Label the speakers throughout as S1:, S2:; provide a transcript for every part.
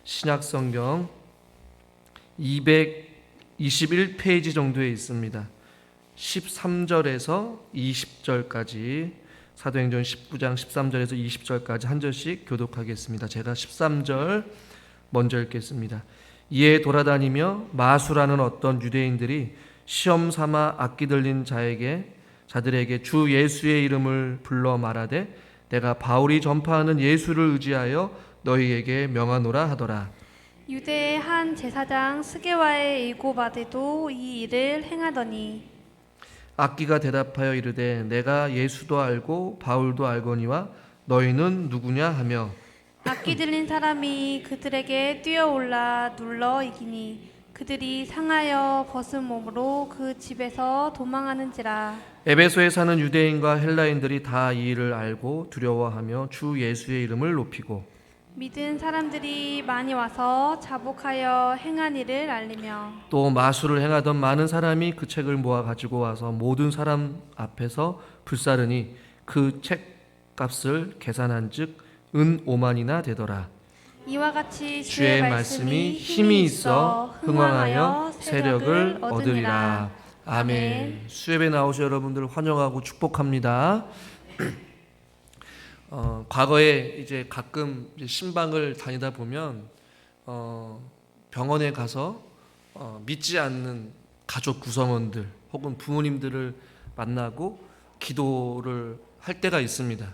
S1: 신약성경 221페이지 정도에 있습니다. 13절에서 20절까지 사도행전 19장 13절에서 20절까지 한 절씩 교독하겠습니다. 제가 13절 먼저 읽겠습니다. 이에 돌아다니며 마수라는 어떤 유대인들이 시험 삼아 악기 들린 자들에게 주 예수의 이름을 불러 말하되 내가 바울이 전파하는 예수를 의지하여 너희에게 명하노라 하더라.
S2: 유대의 한 제사장 스게와의 일곱 아들도 이 일을 행하더니
S1: 악기가 대답하여 이르되 내가 예수도 알고 바울도 알거니와 너희는 누구냐 하며
S2: 악기 들린 사람이 그들에게 뛰어올라 눌러 이기니 그들이 상하여 벗은 몸으로 그 집에서 도망하는지라.
S1: 에베소에 사는 유대인과 헬라인들이 다 이 일을 알고 두려워하며 주 예수의 이름을 높이고
S2: 믿은 사람들이 많이 와서 자복하여 행한 일을 알리며
S1: 또 마술을 행하던 많은 사람이 그 책을 모아 가지고 와서 모든 사람 앞에서 불사르니 그 책값을 계산한즉 은 5만이나 되더라.
S2: 이와 같이
S1: 주의 말씀이 힘이 있어 흥왕하여 세력을 얻으리라. 아멘. 수협에 나오신 여러분들 환영하고 축복합니다. 과거에 이제 가끔 이제 신방을 다니다 보면 병원에 가서 믿지 않는 가족 구성원들 혹은 부모님들을 만나고 기도를 할 때가 있습니다.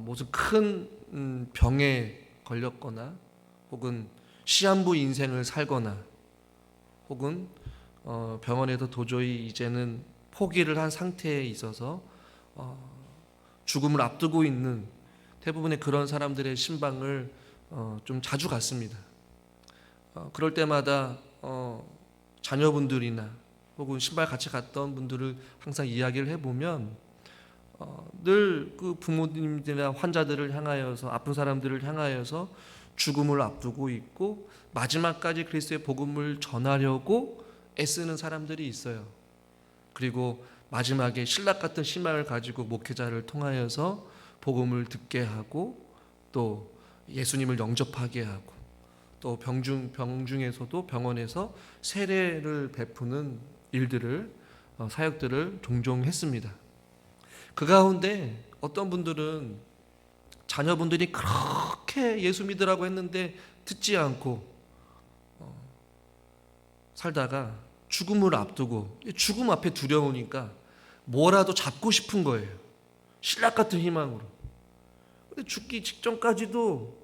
S1: 무슨 큰 병에 걸렸거나 혹은 시한부 인생을 살거나 혹은 병원에서 도저히 이제는 포기를 한 상태에 있어서 죽음을 앞두고 있는 대부분의 그런 사람들의 신방을 좀 자주 갔습니다. 그럴 때마다 자녀분들이나 혹은 신발 같이 갔던 분들을 항상 이야기를 해보면 늘 그 부모님들이나 환자들을 향하여서 아픈 사람들을 향하여서 죽음을 앞두고 있고 마지막까지 그리스도의 복음을 전하려고 애쓰는 사람들이 있어요. 그리고 마지막에 신락 같은 희망을 가지고 목회자를 통하여서 복음을 듣게 하고 또 예수님을 영접하게 하고 또 병 중에서도 병원에서 세례를 베푸는 일들을 사역들을 종종 했습니다. 그 가운데 어떤 분들은 자녀분들이 그렇게 예수 믿으라고 했는데 듣지 않고 살다가 죽음을 앞두고 죽음 앞에 두려우니까 뭐라도 잡고 싶은 거예요. 신락 같은 희망으로. 근데 죽기 직전까지도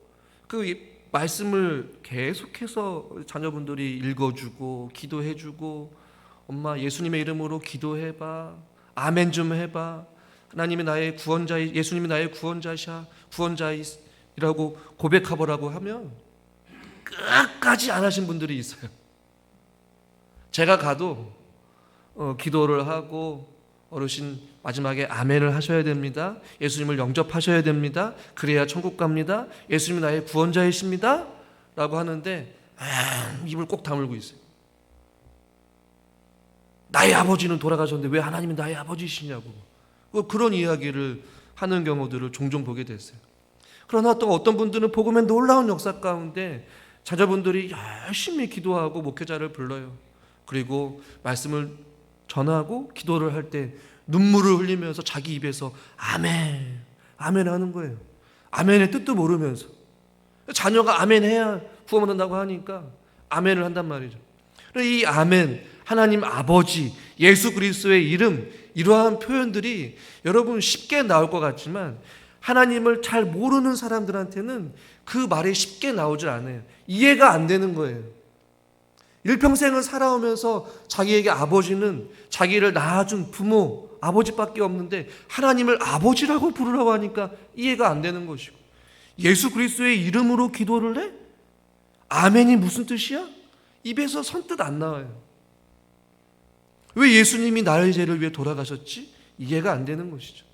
S1: 그 말씀을 계속해서 자녀분들이 읽어주고 기도해주고 엄마 예수님의 이름으로 기도해봐. 아멘 좀 해봐. 하나님이 나의 구원자, 예수님이 나의 구원자이라고 고백하보라고 하면 끝까지 안 하신 분들이 있어요. 제가 가도 기도를 하고 어르신 마지막에 아멘을 하셔야 됩니다. 예수님을 영접하셔야 됩니다. 그래야 천국 갑니다. 예수님이 나의 구원자이십니다. 라고 하는데 입을 꼭 다물고 있어요. 나의 아버지는 돌아가셨는데 왜 하나님이 나의 아버지시냐고 그런 이야기를 하는 경우들을 종종 보게 됐어요. 그러나 또 어떤 분들은 복음의 놀라운 역사 가운데 자녀분들이 열심히 기도하고 목회자를 불러요. 그리고 말씀을 전하고 기도를 할 때 눈물을 흘리면서 자기 입에서 아멘, 아멘 하는 거예요. 아멘의 뜻도 모르면서. 자녀가 아멘 해야 구원 얻는다고 하니까 아멘을 한단 말이죠. 이 아멘, 하나님 아버지, 예수 그리스도의 이름, 이러한 표현들이 여러분 쉽게 나올 것 같지만 하나님을 잘 모르는 사람들한테는 그 말이 쉽게 나오질 않아요. 이해가 안 되는 거예요. 일평생을 살아오면서 자기에게 아버지는 자기를 낳아준 부모, 아버지밖에 없는데 하나님을 아버지라고 부르라고 하니까 이해가 안 되는 것이고 예수 그리스도의 이름으로 기도를 해? 아멘이 무슨 뜻이야? 입에서 선뜻 안 나와요. 왜 예수님이 나의 죄를 위해 돌아가셨지? 이해가 안 되는 것이죠.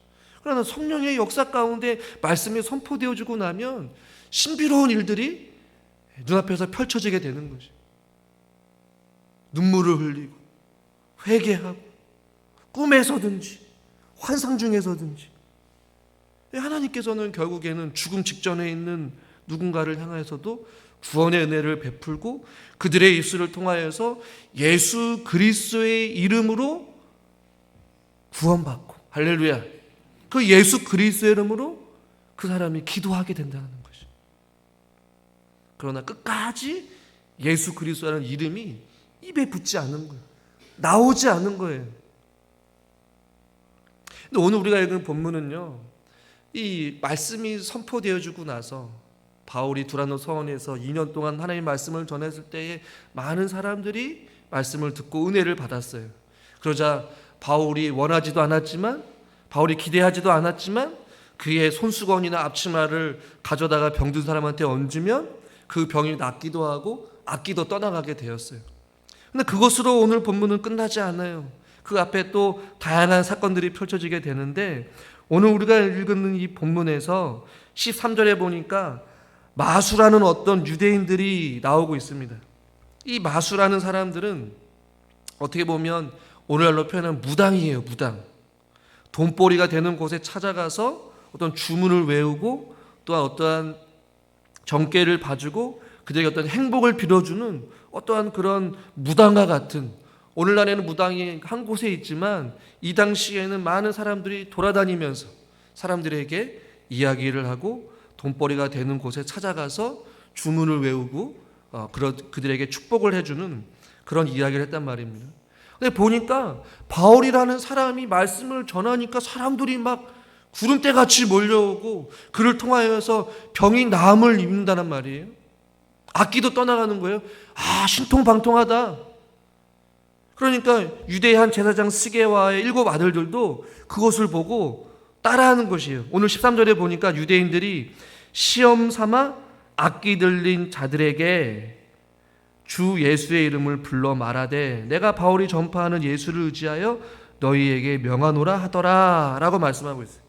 S1: 그러나 성령의 역사 가운데 말씀이 선포되어지고 나면 신비로운 일들이 눈앞에서 펼쳐지게 되는 것이죠. 눈물을 흘리고 회개하고 꿈에서든지 환상 중에서든지 하나님께서는 결국에는 죽음 직전에 있는 누군가를 향해서도 구원의 은혜를 베풀고 그들의 입술을 통하여서 예수 그리스도의 이름으로 구원받고, 할렐루야, 그 예수 그리스도의 이름으로 그 사람이 기도하게 된다는 것이. 그러나 끝까지 예수 그리스도라는 이름이 입에 붙지 않는 거예요. 나오지 않는 거예요. 근데 오늘 우리가 읽은 본문은요, 이 말씀이 선포되어지고 나서 바울이 두란노 서원에서 2년 동안 하나님의 말씀을 전했을 때에 많은 사람들이 말씀을 듣고 은혜를 받았어요. 그러자 바울이 원하지도 않았지만, 바울이 기대하지도 않았지만 그의 손수건이나 앞치마를 가져다가 병든 사람한테 얹으면 그 병이 낫기도 하고 악기도 떠나가게 되었어요. 근데 그것으로 오늘 본문은 끝나지 않아요. 그 앞에 또 다양한 사건들이 펼쳐지게 되는데, 오늘 우리가 읽는 이 본문에서 13절에 보니까 마수라는 어떤 유대인들이 나오고 있습니다. 이 마수라는 사람들은 어떻게 보면 오늘날로 표현하면 무당이에요. 무당. 돈벌이가 되는 곳에 찾아가서 어떤 주문을 외우고 또한 어떠한 정죄를 봐주고 그들에게 어떤 행복을 빌어주는 어떠한 그런 무당과 같은, 오늘날에는 무당이 한 곳에 있지만 이 당시에는 많은 사람들이 돌아다니면서 사람들에게 이야기를 하고 돈벌이가 되는 곳에 찾아가서 주문을 외우고 그들에게 축복을 해주는 그런 이야기를 했단 말입니다. 근데 보니까 바울이라는 사람이 말씀을 전하니까 사람들이 막 구름대같이 몰려오고 그를 통하여서 병이 나음을 입는다는 말이에요. 악기도 떠나가는 거예요. 아, 신통방통하다. 그러니까 유대의 한 제사장 스게와의 7 아들들도 그것을 보고 따라하는 것이에요. 오늘 13절에 보니까 유대인들이 시험 삼아 악기 들린 자들에게 주 예수의 이름을 불러 말하되 내가 바울이 전파하는 예수를 의지하여 너희에게 명하노라 하더라 라고 말씀하고 있어요.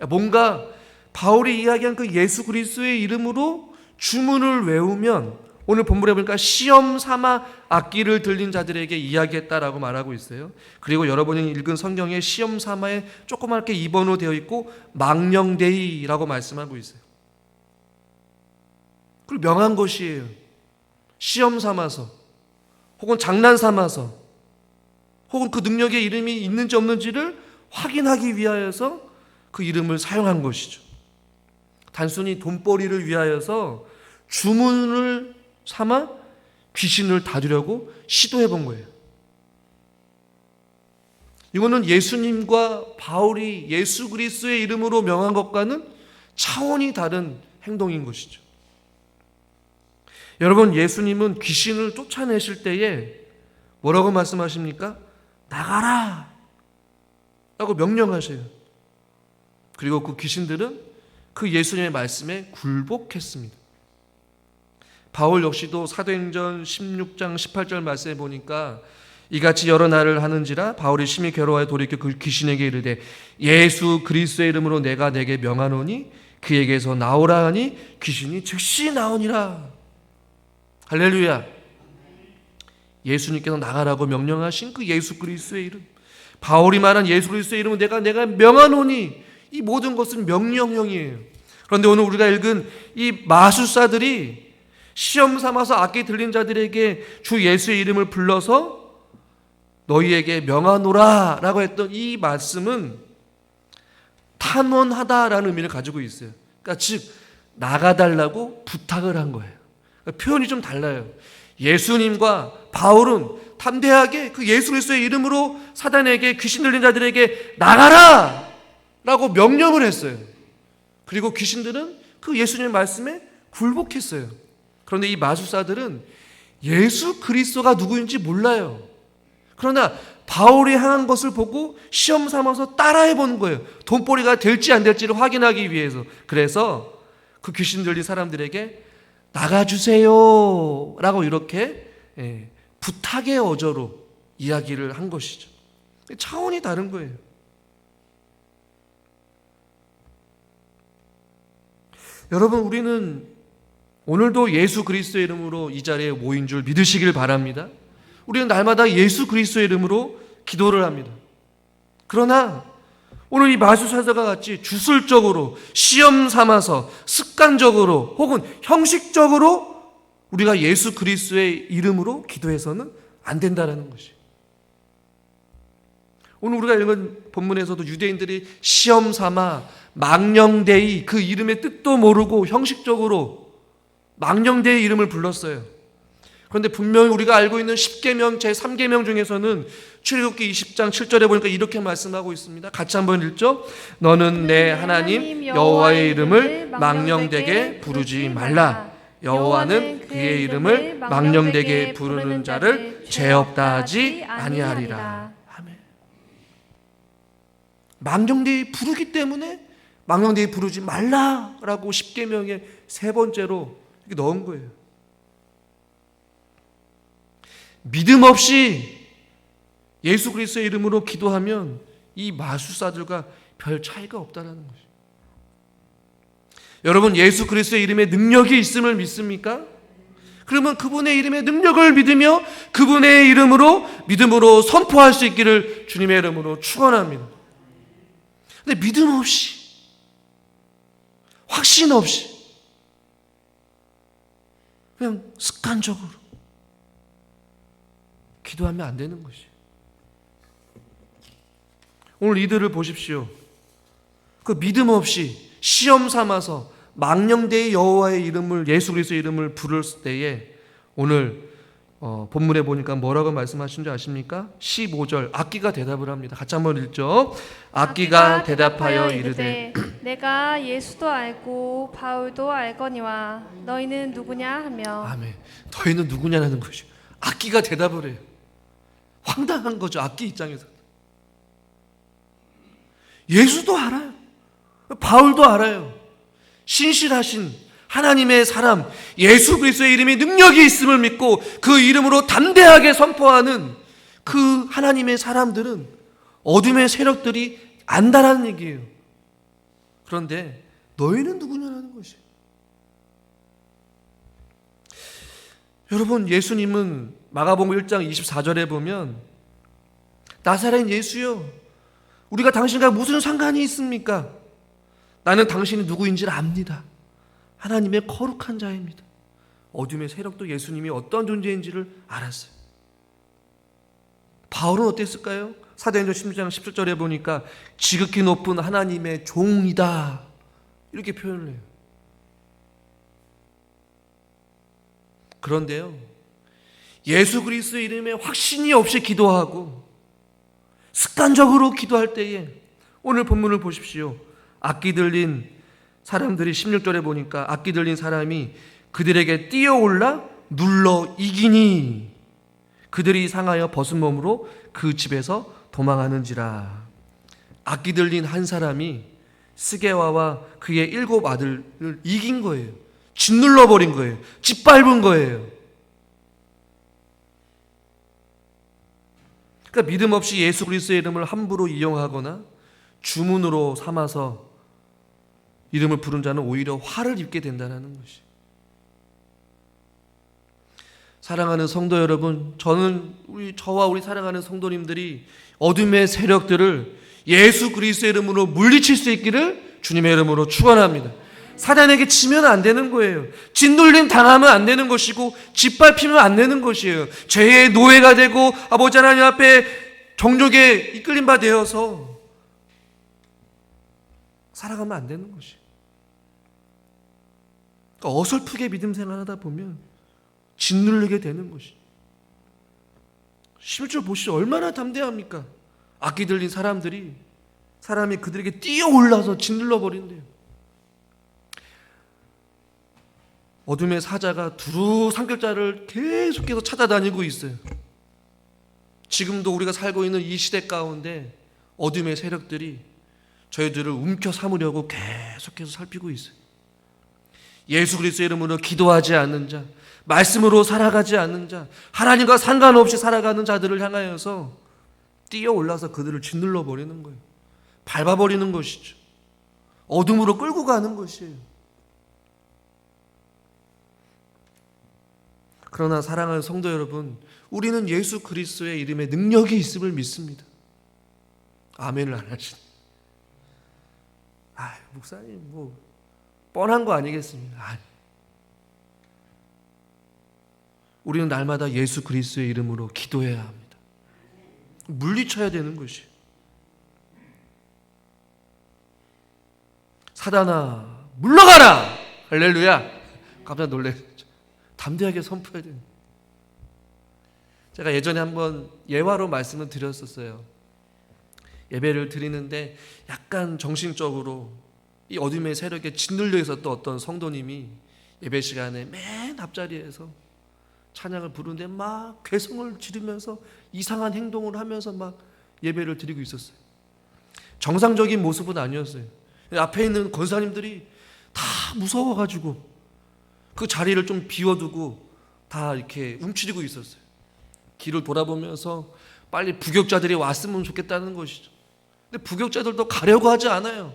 S1: 뭔가 바울이 이야기한 그 예수 그리스도의 이름으로 주문을 외우면, 오늘 본문에 보니까 시험 삼아 악기를 들린 자들에게 이야기했다라고 말하고 있어요. 그리고 여러분이 읽은 성경에 시험 삼아에 조그맣게 2번으로 되어 있고 망령되이라고 말씀하고 있어요. 그리고 명한 것이에요. 시험 삼아서 혹은 장난 삼아서 혹은 그 능력의 이름이 있는지 없는지를 확인하기 위하여서 그 이름을 사용한 것이죠. 단순히 돈벌이를 위하여서 주문을 삼아 귀신을 다루려고 시도해 본 거예요. 이거는 예수님과 바울이 예수 그리스도의 이름으로 명한 것과는 차원이 다른 행동인 것이죠. 여러분, 예수님은 귀신을 쫓아내실 때에 뭐라고 말씀하십니까? 나가라! 라고 명령하세요. 그리고 그 귀신들은 그 예수님의 말씀에 굴복했습니다. 바울 역시도 사도행전 16장 18절 말씀에 보니까 이같이 여러 날을 하는지라 바울이 심히 괴로워하여 돌이켜 그 귀신에게 이르되 예수 그리스도의 이름으로 내가 내게 명하노니 그에게서 나오라 하니 귀신이 즉시 나오니라. 할렐루야. 예수님께서 나가라고 명령하신 그 예수 그리스도의 이름, 바울이 말한 예수 그리스도의 이름은 내가 명하노니, 이 모든 것은 명령형이에요. 그런데 오늘 우리가 읽은 이 마술사들이 시험 삼아서 악기 들린 자들에게 주 예수의 이름을 불러서 너희에게 명하노라 라고 했던 이 말씀은 탄원하다라는 의미를 가지고 있어요. 그러니까 즉 나가달라고 부탁을 한 거예요. 그러니까 표현이 좀 달라요. 예수님과 바울은 담대하게 그 예수 그리스도의 이름으로 사단에게, 귀신 들린 자들에게 나가라 라고 명령을 했어요. 그리고 귀신들은 그 예수님의 말씀에 굴복했어요. 그런데 이 마술사들은 예수 그리스도가 누구인지 몰라요. 그러나 바울이 행한 것을 보고 시험 삼아서 따라해 보는 거예요. 돈벌이가 될지 안 될지를 확인하기 위해서. 그래서 그 귀신 들린 사람들에게 나가주세요 라고 이렇게 부탁의 어조로 이야기를 한 것이죠. 차원이 다른 거예요. 여러분, 우리는 오늘도 예수 그리스도의 이름으로 이 자리에 모인 줄 믿으시길 바랍니다. 우리는 날마다 예수 그리스도의 이름으로 기도를 합니다. 그러나 오늘 이 마술사들과 같이 주술적으로 시험 삼아서 습관적으로 혹은 형식적으로 우리가 예수 그리스도의 이름으로 기도해서는 안 된다라는 것이. 오늘 우리가 읽은 본문에서도 유대인들이 시험 삼아 망령되이 그 이름의 뜻도 모르고 형식적으로 망령되이 이름을 불렀어요. 그런데 분명히 우리가 알고 있는 10계명 제3계명 중에서는 출애굽기 20장 7절에 보니까 이렇게 말씀하고 있습니다. 같이 한번 읽죠. 너는 내 하나님 여호와의 이름을 망령되게 부르지 말라. 여호와는 그의 이름을 망령되게 부르는 자를 죄 없다 하지 아니하리라. 아멘. 망령되이 부르기 때문에 망령되이 부르지 말라라고 10계명의 세 번째로 이렇게 넣은 거예요. 믿음 없이 예수 그리스도의 이름으로 기도하면 이 마술사들과 별 차이가 없다는 것이죠. 여러분, 예수 그리스도의 이름에 능력이 있음을 믿습니까? 그러면 그분의 이름의 능력을 믿으며 그분의 이름으로 믿음으로 선포할 수 있기를 주님의 이름으로 축원합니다. 근데 믿음 없이, 확신 없이 그냥 습관적으로 기도하면 안 되는 것이. 오늘 이들을 보십시오. 그 믿음 없이 시험 삼아서 망령되이 여호와의 이름을, 예수 그리스도의 이름을 부를 때에 오늘 본문에 보니까 뭐라고 말씀하신 줄 아십니까? 15절 악기가 대답을 합니다. 같이 한번 읽죠. 악기가 대답하여 이르되
S2: 내가 예수도 알고 바울도 알거니와 너희는 누구냐 하며.
S1: 아멘. 너희는 누구냐라는 것이. 악기가 대답을 해요. 황당한 거죠. 악기 입장에서. 예수도 알아요. 바울도 알아요. 신실하신 하나님의 사람 예수 그리스도의 이름에 능력이 있음을 믿고 그 이름으로 담대하게 선포하는 그 하나님의 사람들은 어둠의 세력들이 안다라는 얘기예요. 그런데 너희는 누구냐라는 것이. 여러분, 예수님은 마가복음 1장 24절에 보면 나사렛 예수여, 우리가 당신과 무슨 상관이 있습니까? 나는 당신이 누구인지를 압니다. 하나님의 거룩한 자입니다. 어둠의 세력도 예수님이 어떤 존재인지를 알았어요. 바울은 어땠을까요? 사도행전 16장 17절에 보니까 지극히 높은 하나님의 종이다 이렇게 표현을 해요. 그런데요, 예수 그리스도의 이름에 확신이 없이 기도하고 습관적으로 기도할 때에 오늘 본문을 보십시오. 악기 들린 사람들이 16절에 보니까 악기 들린 사람이 그들에게 뛰어올라 눌러 이기니 그들이 상하여 벗은 몸으로 그 집에서 도망하는지라. 악기 들린 한 사람이 스게와와 그의 7 아들을 이긴 거예요. 짓눌러 버린 거예요. 짓밟은 거예요. 그러니까 믿음 없이 예수 그리스도의 이름을 함부로 이용하거나 주문으로 삼아서 이름을 부른 자는 오히려 화를 입게 된다는 것이. 사랑하는 성도 여러분, 저와 우리 사랑하는 성도님들이 어둠의 세력들을 예수 그리스도의 이름으로 물리칠 수 있기를 주님의 이름으로 축원합니다. 사단에게 치면 안 되는 거예요. 짓눌림 당하면 안 되는 것이고 짓밟히면 안 되는 것이에요. 죄의 노예가 되고 아버지 하나님 앞에 정욕에 이끌림 바 되어서 살아가면 안 되는 것이. 그러니까 어설프게 믿음 생활하다 보면 짓누르게 되는 것이. 11절 보시죠. 얼마나 담대합니까? 악기 들린 사람이 그들에게 뛰어올라서 짓눌러 버린대요. 어둠의 사자가 두루 산길자를 계속해서 찾아다니고 있어요. 지금도 우리가 살고 있는 이 시대 가운데 어둠의 세력들이 저희들을 움켜 삼으려고 계속해서 살피고 있어요. 예수 그리스도의 이름으로 기도하지 않는 자, 말씀으로 살아가지 않는 자, 하나님과 상관없이 살아가는 자들을 향하여서 뛰어올라서 그들을 짓눌러 버리는 거예요. 밟아버리는 것이죠. 어둠으로 끌고 가는 것이에요. 그러나 사랑하는 성도 여러분, 우리는 예수 그리스도의 이름에 능력이 있음을 믿습니다. 아멘을 안 하시네. 목사님 뭐 뻔한 거 아니겠습니까? 우리는 날마다 예수 그리스도의 이름으로 기도해야 합니다. 물리쳐야 되는 것이. 사단아 물러가라! 할렐루야! 깜짝 놀랐죠. 담대하게 선포해야 됩니다. 제가 예전에 한번 예화로 말씀을 드렸었어요. 예배를 드리는데 약간 정신적으로 이 어둠의 세력에 짓눌려 있었던 어떤 성도님이 예배 시간에 맨 앞자리에서 찬양을 부르는데 막 괴성을 지르면서 이상한 행동을 하면서 막 예배를 드리고 있었어요. 정상적인 모습은 아니었어요. 앞에 있는 권사님들이 다 무서워가지고 그 자리를 좀 비워두고 다 이렇게 움츠리고 있었어요. 길을 돌아보면서 빨리 부격자들이 왔으면 좋겠다는 것이죠. 근데 부격자들도 가려고 하지 않아요.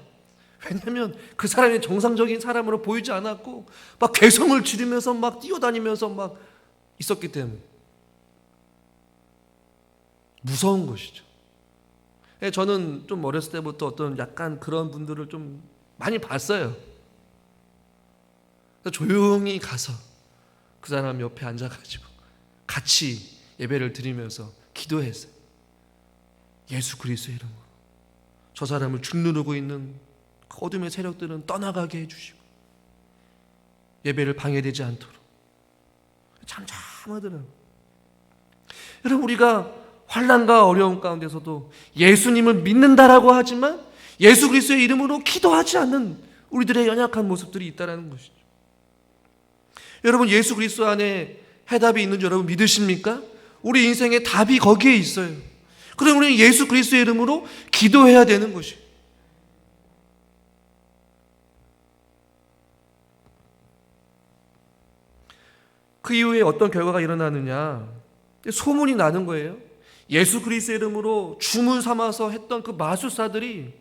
S1: 왜냐하면 그 사람이 정상적인 사람으로 보이지 않았고 막 괴성을 지르면서 막 뛰어다니면서 막 있었기 때문에 무서운 것이죠. 저는 좀 어렸을 때부터 어떤 약간 그런 분들을 좀 많이 봤어요. 조용히 가서 그 사람 옆에 앉아가지고 같이 예배를 드리면서 기도했어요. 예수 그리스도의 이름으로 저 사람을 짓누르고 있는 그 어둠의 세력들은 떠나가게 해주시고 예배를 방해되지 않도록. 참참하더라고요. 여러분, 우리가 환난과 어려움 가운데서도 예수님을 믿는다라고 하지만 예수 그리스도의 이름으로 기도하지 않는 우리들의 연약한 모습들이 있다는 것이죠. 여러분, 예수 그리스도 안에 해답이 있는 줄 여러분 믿으십니까? 우리 인생의 답이 거기에 있어요. 그럼 우리는 예수 그리스도의 이름으로 기도해야 되는 것이에요. 그 이후에 어떤 결과가 일어나느냐? 소문이 나는 거예요. 예수 그리스도의 이름으로 주문 삼아서 했던 그 마술사들이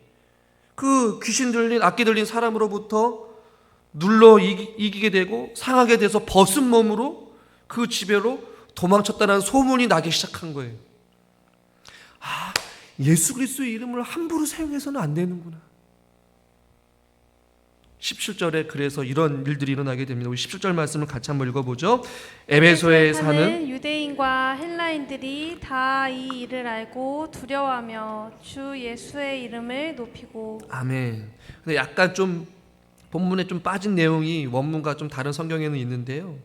S1: 그 귀신 들린, 악기 들린 사람으로부터 눌러 이기게 되고 상하게 돼서 벗은 몸으로 그 집에로 도망쳤다는 소문이 나기 시작한 거예요. 예수 그리스도의 이름을 함부로 사용해서는 안 되는구나. 17절에 그래서 이런 일들이 일어나게 됩니다. 우리 17절 말씀을 같이 한번 읽어보죠. 에베소에 사는
S2: 유대인과 헬라인들이 다 이 일을 알고 두려워하며 주 예수의 이름을 높이고. 아멘.
S1: 근데 약간 좀 본문에 좀 빠진 내용이 원문과 좀 다른 성경에는 있는데요.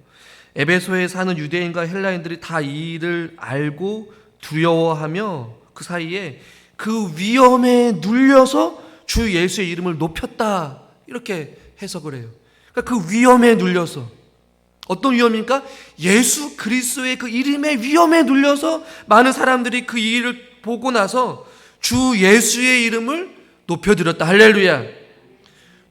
S1: 에베소에 사는 유대인과 헬라인들이 다 이 일을 알고 두려워하며 그 사이에 그 위험에 눌려서 주 예수의 이름을 높였다. 이렇게 해석을 해요. 그러니까 그 위험에 눌려서, 어떤 위험입니까? 예수 그리스도의 그 이름의 위험에 눌려서 많은 사람들이 그 일을 보고 나서 주 예수의 이름을 높여드렸다. 할렐루야.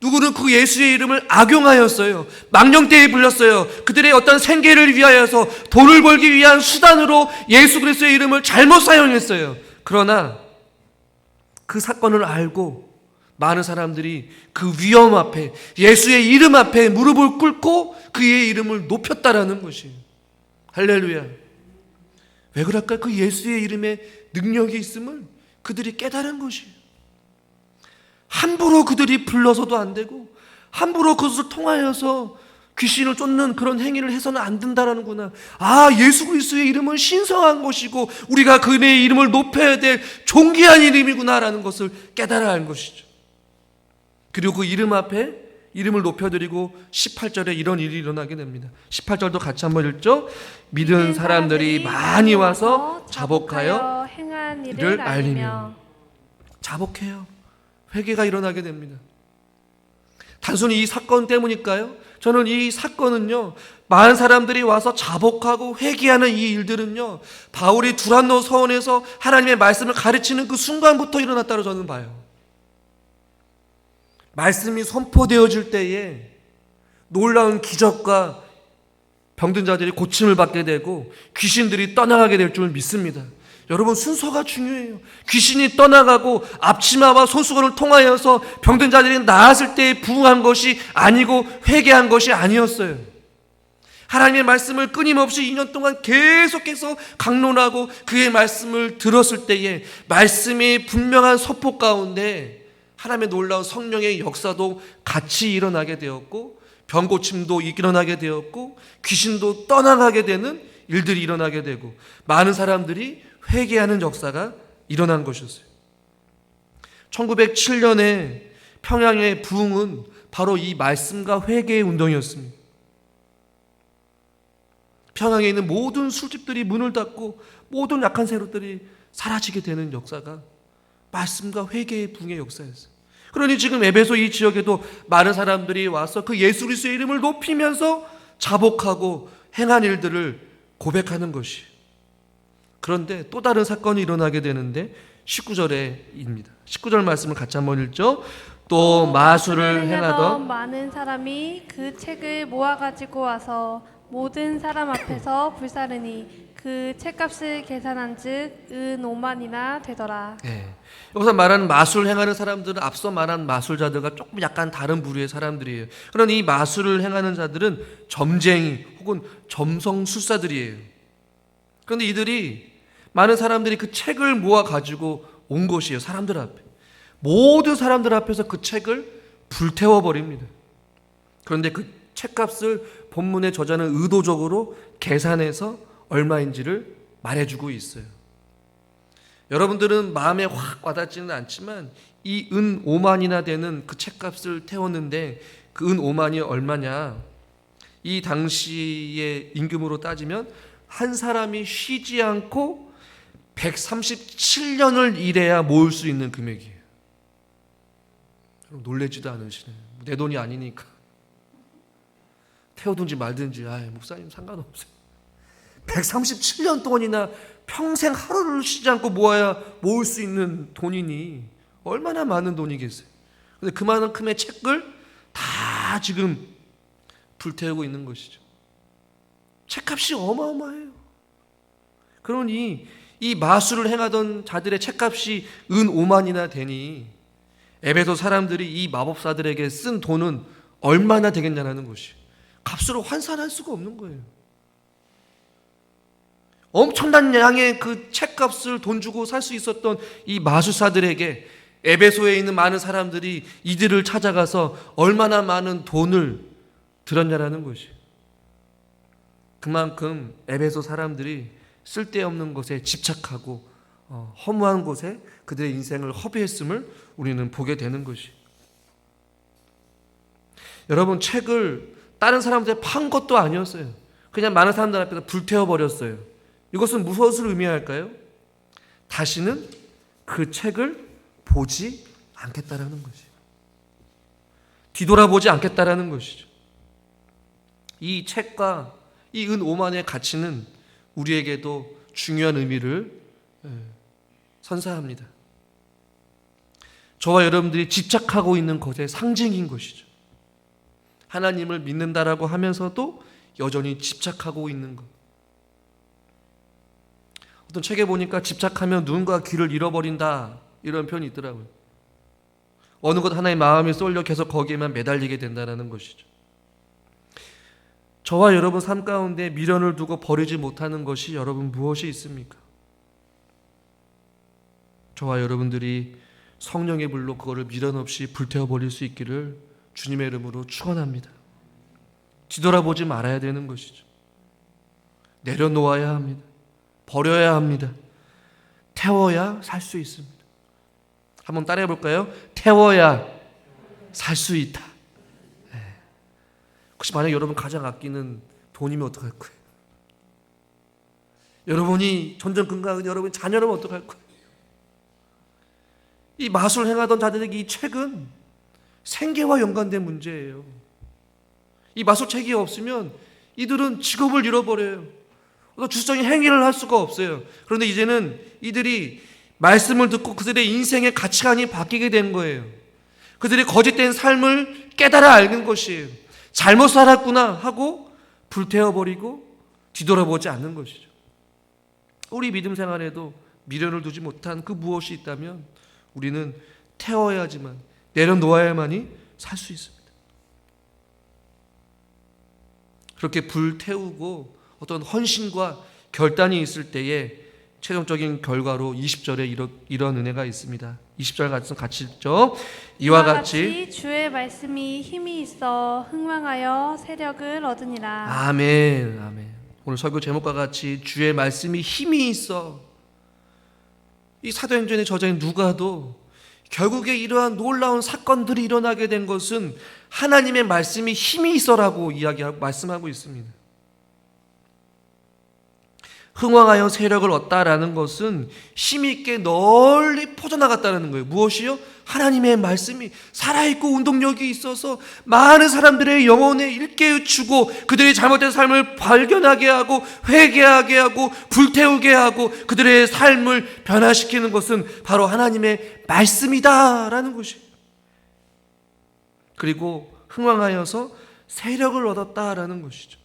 S1: 누구는 그 예수의 이름을 악용하였어요. 망령되이 불렸어요. 그들의 어떤 생계를 위하여서 돈을 벌기 위한 수단으로 예수 그리스도의 이름을 잘못 사용했어요. 그러나 그 사건을 알고 많은 사람들이 그 위험 앞에, 예수의 이름 앞에 무릎을 꿇고 그의 이름을 높였다라는 것이에요. 할렐루야. 왜 그럴까? 그 예수의 이름에 능력이 있음을 그들이 깨달은 것이에요. 함부로 그들이 불러서도 안 되고 함부로 그것을 통하여서 귀신을 쫓는 그런 행위를 해서는 안 된다라는구나. 예수 그리스도의 이름은 신성한 것이고 우리가 그의 이름을 높여야 될 존귀한 이름이구나라는 것을 깨달아야 하는 것이죠. 그리고 그 이름 앞에 이름을 높여드리고 18절에 이런 일이 일어나게 됩니다. 18절도 같이 한번 읽죠. 믿은 사람들이 많이 와서 자복하여
S2: 행한
S1: 이를 알리며. 자복해요. 회개가 일어나게 됩니다. 단순히 이 사건 때문일까요? 저는 이 사건은요, 많은 사람들이 와서 자복하고 회개하는 이 일들은요, 바울이 두란노 서원에서 하나님의 말씀을 가르치는 그 순간부터 일어났다고 저는 봐요. 말씀이 선포되어질 때에 놀라운 기적과 병든 자들이 고침을 받게 되고 귀신들이 떠나가게 될 줄 믿습니다. 여러분, 순서가 중요해요. 귀신이 떠나가고 앞치마와 손수건을 통하여서 병든 자들이 나았을 때에 부응한 것이 아니고 회개한 것이 아니었어요. 하나님의 말씀을 끊임없이 2년 동안 계속해서 강론하고 그의 말씀을 들었을 때에 말씀의 분명한 서포 가운데 하나님의 놀라운 성령의 역사도 같이 일어나게 되었고, 병고침도 일어나게 되었고, 귀신도 떠나가게 되는 일들이 일어나게 되고, 많은 사람들이 회개하는 역사가 일어난 것이었어요. 1907년에 평양의 부흥은 바로 이 말씀과 회개의 운동이었습니다. 평양에 있는 모든 술집들이 문을 닫고 모든 약한 세력들이 사라지게 되는 역사가 말씀과 회개의 부흥의 역사였어요. 그러니 지금 에베소 이 지역에도 많은 사람들이 와서 그 예수 그리스도의 이름을 높이면서 자복하고 행한 일들을 고백하는 것이. 그런데 또 다른 사건이 일어나게 되는데 19절에입니다. 19절 말씀을 같이 한번 읽죠. 또 마술을 행하던
S2: 많은 사람이 그 책을 모아가지고 와서 모든 사람 앞에서 불사르니 그 책값을 계산한 즉 은 5만이나 되더라.
S1: 여기서 말하는 마술 행하는 사람들은 앞서 말한 마술자들과 조금 약간 다른 부류의 사람들이에요. 그런 이 마술을 행하는 자들은 점쟁이 혹은 점성술사들이에요. 그런데 이들이 많은 사람들이 그 책을 모아 가지고 온 것이에요. 사람들 앞에. 모든 사람들 앞에서 그 책을 불태워 버립니다. 그런데 그 책값을 본문의 저자는 의도적으로 계산해서 얼마인지를 말해주고 있어요. 여러분들은 마음에 확 와닿지는 않지만 이 은 5만이나 되는 그 책값을 태웠는데 그 은 5만이 얼마냐? 이 당시의 임금으로 따지면 한 사람이 쉬지 않고 137년을 일해야 모을 수 있는 금액이에요. 놀래지도 않으시네요. 내 돈이 아니니까. 태우든지 말든지 목사님 상관없어요. 137년 동안이나 평생 하루를 쉬지 않고 모아야 모을 수 있는 돈이니 얼마나 많은 돈이겠어요. 근데 그만큼의 책을 다 지금 불태우고 있는 것이죠. 책값이 어마어마해요. 그러니 이 마술을 행하던 자들의 책값이 은 5만이나 되니 에베소 사람들이 이 마법사들에게 쓴 돈은 얼마나 되겠냐는 것이 값으로 환산할 수가 없는 거예요. 엄청난 양의 그 책값을 돈 주고 살 수 있었던 이 마술사들에게 에베소에 있는 많은 사람들이 이들을 찾아가서 얼마나 많은 돈을 들었냐라는 것이. 그만큼 에베소 사람들이 쓸데없는 것에 집착하고 허무한 곳에 그들의 인생을 허비했음을 우리는 보게 되는 것이. 여러분, 책을 다른 사람들한테 판 것도 아니었어요. 그냥 많은 사람들 앞에서 불태워버렸어요. 이것은 무엇을 의미할까요? 다시는 그 책을 보지 않겠다라는 것이에요. 뒤돌아보지 않겠다라는 것이죠. 이 책과 이 은 5만의 가치는 우리에게도 중요한 의미를 선사합니다. 저와 여러분들이 집착하고 있는 것의 상징인 것이죠. 하나님을 믿는다라고 하면서도 여전히 집착하고 있는 것. 어떤 책에 보니까 집착하면 누군가 길을 잃어버린다 이런 표현이 있더라고요. 어느 것 하나의 마음이 쏠려 계속 거기에만 매달리게 된다는 것이죠. 저와 여러분 삶 가운데 미련을 두고 버리지 못하는 것이 여러분 무엇이 있습니까? 저와 여러분들이 성령의 불로 그거를 미련 없이 불태워버릴 수 있기를 주님의 이름으로 축원합니다. 뒤돌아보지 말아야 되는 것이죠. 내려놓아야 합니다. 버려야 합니다. 태워야 살 수 있습니다. 한번 따라해 볼까요? 태워야 살 수 있다. 혹시 만약 여러분 가장 아끼는 돈이면 어떡할 거예요? 여러분이 전전긍긍한 여러분 자녀라면 어떡할 거예요? 이 마술 행하던 자들에게 이 책은 생계와 연관된 문제예요. 이 마술책이 없으면 이들은 직업을 잃어버려요. 주적인 행위를 할 수가 없어요. 그런데 이제는 이들이 말씀을 듣고 그들의 인생의 가치관이 바뀌게 된 거예요. 그들이 거짓된 삶을 깨달아 알는 것이에요. 잘못 살았구나 하고 불태워버리고 뒤돌아보지 않는 것이죠. 우리 믿음 생활에도 미련을 두지 못한 그 무엇이 있다면 우리는 태워야지만, 내려놓아야만이 살 수 있습니다. 그렇게 불태우고 어떤 헌신과 결단이 있을 때에 최종적인 결과로 20절에 이런 은혜가 있습니다. 20절 같이 읽죠. 이와 같이
S2: 주의 말씀이 힘이 있어 흥왕하여 세력을 얻으니라.
S1: 아멘. 아멘. 오늘 설교 제목과 같이 주의 말씀이 힘이 있어. 이 사도행전의 저자인 누가도 결국에 이러한 놀라운 사건들이 일어나게 된 것은 하나님의 말씀이 힘이 있어라고 말씀하고 있습니다. 흥왕하여 세력을 얻다라는 것은 힘있게 널리 퍼져나갔다는 거예요. 무엇이요? 하나님의 말씀이 살아있고 운동력이 있어서 많은 사람들의 영혼에 일깨우치고 그들의 잘못된 삶을 발견하게 하고 회개하게 하고 불태우게 하고 그들의 삶을 변화시키는 것은 바로 하나님의 말씀이다라는 것이에요. 그리고 흥왕하여서 세력을 얻었다라는 것이죠.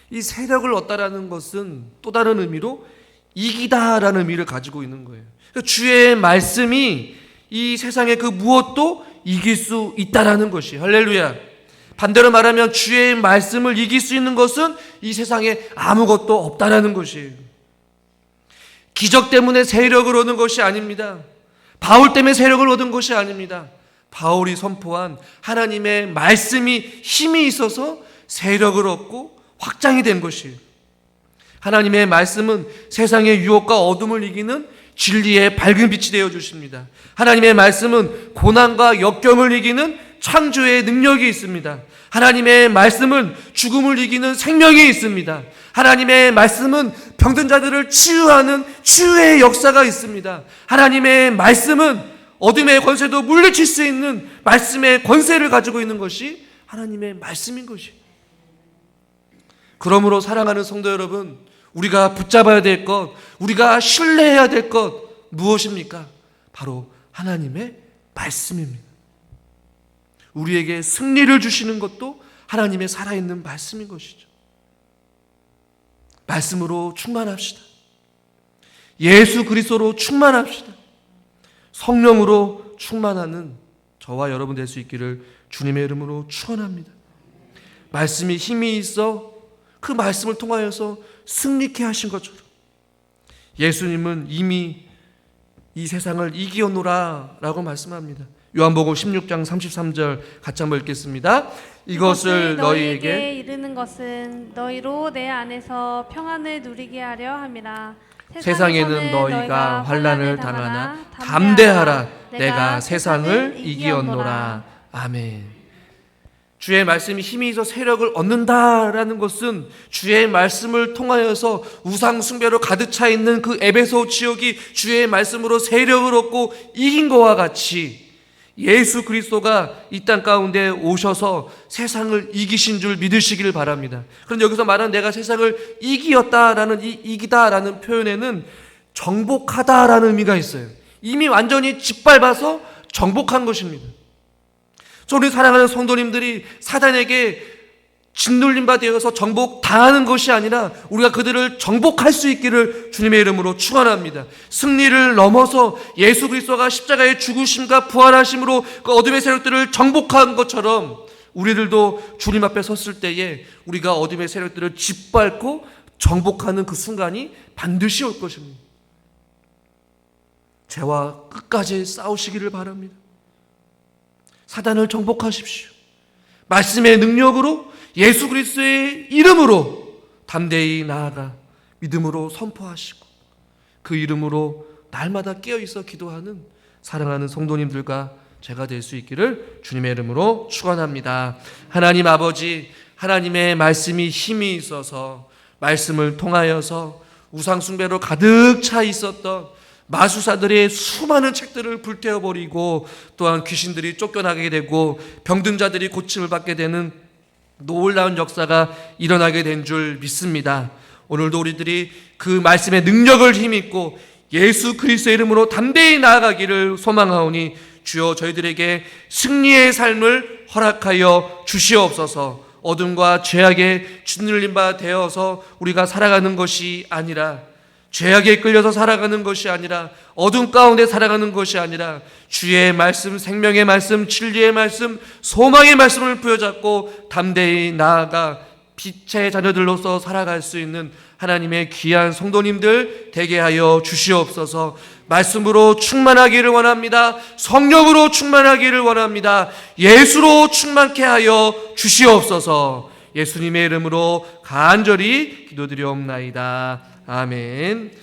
S1: 이 세력을 얻다라는 것은 또 다른 의미로 이기다라는 의미를 가지고 있는 거예요. 주의 말씀이 이 세상의 그 무엇도 이길 수 있다라는 것이 할렐루야. 반대로 말하면 주의 말씀을 이길 수 있는 것은 이 세상에 아무것도 없다라는 것이에요. 기적 때문에 세력을 얻은 것이 아닙니다. 바울 때문에 세력을 얻은 것이 아닙니다. 바울이 선포한 하나님의 말씀이 힘이 있어서 세력을 얻고 확장이 된 것이에요. 하나님의 말씀은 세상의 유혹과 어둠을 이기는 진리의 밝은 빛이 되어 주십니다. 하나님의 말씀은 고난과 역경을 이기는 창조의 능력이 있습니다. 하나님의 말씀은 죽음을 이기는 생명이 있습니다. 하나님의 말씀은 병든 자들을 치유하는 치유의 역사가 있습니다. 하나님의 말씀은 어둠의 권세도 물리칠 수 있는 말씀의 권세를 가지고 있는 것이 하나님의 말씀인 것이에요. 그러므로 사랑하는 성도 여러분, 우리가 붙잡아야 될 것, 우리가 신뢰해야 될 것 무엇입니까? 바로 하나님의 말씀입니다. 우리에게 승리를 주시는 것도 하나님의 살아있는 말씀인 것이죠. 말씀으로 충만합시다. 예수 그리스도로 충만합시다. 성령으로 충만하는 저와 여러분 될 수 있기를 주님의 이름으로 축원합니다. 말씀이 힘이 있어 그 말씀을 통하여서 승리케 하신 것처럼 예수님은 이미 이 세상을 이기었노라 라고 말씀합니다. 요한복음 16장 33절 같이 한번 읽겠습니다. 이것을 너희에게
S2: 이르는 것은 너희로 내 안에서 평안을 누리게 하려 함이라.
S1: 세상에는 너희가 환난을 당하나 담대하라. 내가 세상을 이기었노라. 아멘. 주의 말씀이 힘이 있어 세력을 얻는다라는 것은 주의 말씀을 통하여서 우상 숭배로 가득 차 있는 그 에베소 지역이 주의 말씀으로 세력을 얻고 이긴 것과 같이 예수 그리스도가 이 땅 가운데 오셔서 세상을 이기신 줄 믿으시기를 바랍니다. 그런데 여기서 말하는 내가 세상을 이기었다라는 이 이기다라는 표현에는 정복하다라는 의미가 있어요. 이미 완전히 짓밟아서 정복한 것입니다. 우리 사랑하는 성도님들이 사단에게 짓눌린 바 되어서 정복당하는 것이 아니라 우리가 그들을 정복할 수 있기를 주님의 이름으로 축원합니다. 승리를 넘어서 예수 그리스도가 십자가의 죽으심과 부활하심으로 그 어둠의 세력들을 정복한 것처럼 우리들도 주님 앞에 섰을 때에 우리가 어둠의 세력들을 짓밟고 정복하는 그 순간이 반드시 올 것입니다. 죄와 끝까지 싸우시기를 바랍니다. 사단을 정복하십시오. 말씀의 능력으로 예수 그리스도의 이름으로 담대히 나아가 믿음으로 선포하시고 그 이름으로 날마다 깨어있어 기도하는 사랑하는 성도님들과 제가 될 수 있기를 주님의 이름으로 축원합니다. 하나님 아버지, 하나님의 말씀이 힘이 있어서 말씀을 통하여서 우상 숭배로 가득 차 있었던 마술사들의 수많은 책들을 불태워버리고 또한 귀신들이 쫓겨나게 되고 병든 자들이 고침을 받게 되는 놀라운 역사가 일어나게 된 줄 믿습니다. 오늘도 우리들이 그 말씀의 능력을 힘입고 예수 그리스도의 이름으로 담대히 나아가기를 소망하오니 주여 저희들에게 승리의 삶을 허락하여 주시옵소서. 어둠과 죄악에 짓눌린 바 되어서 우리가 살아가는 것이 아니라 죄악에 끌려서 살아가는 것이 아니라 어둠 가운데 살아가는 것이 아니라 주의 말씀, 생명의 말씀, 진리의 말씀, 소망의 말씀을 부여잡고 담대히 나아가 빛의 자녀들로서 살아갈 수 있는 하나님의 귀한 성도님들 되게 하여 주시옵소서. 말씀으로 충만하기를 원합니다. 성령으로 충만하기를 원합니다. 예수로 충만케 하여 주시옵소서. 예수님의 이름으로 간절히 기도드리옵나이다. 아멘.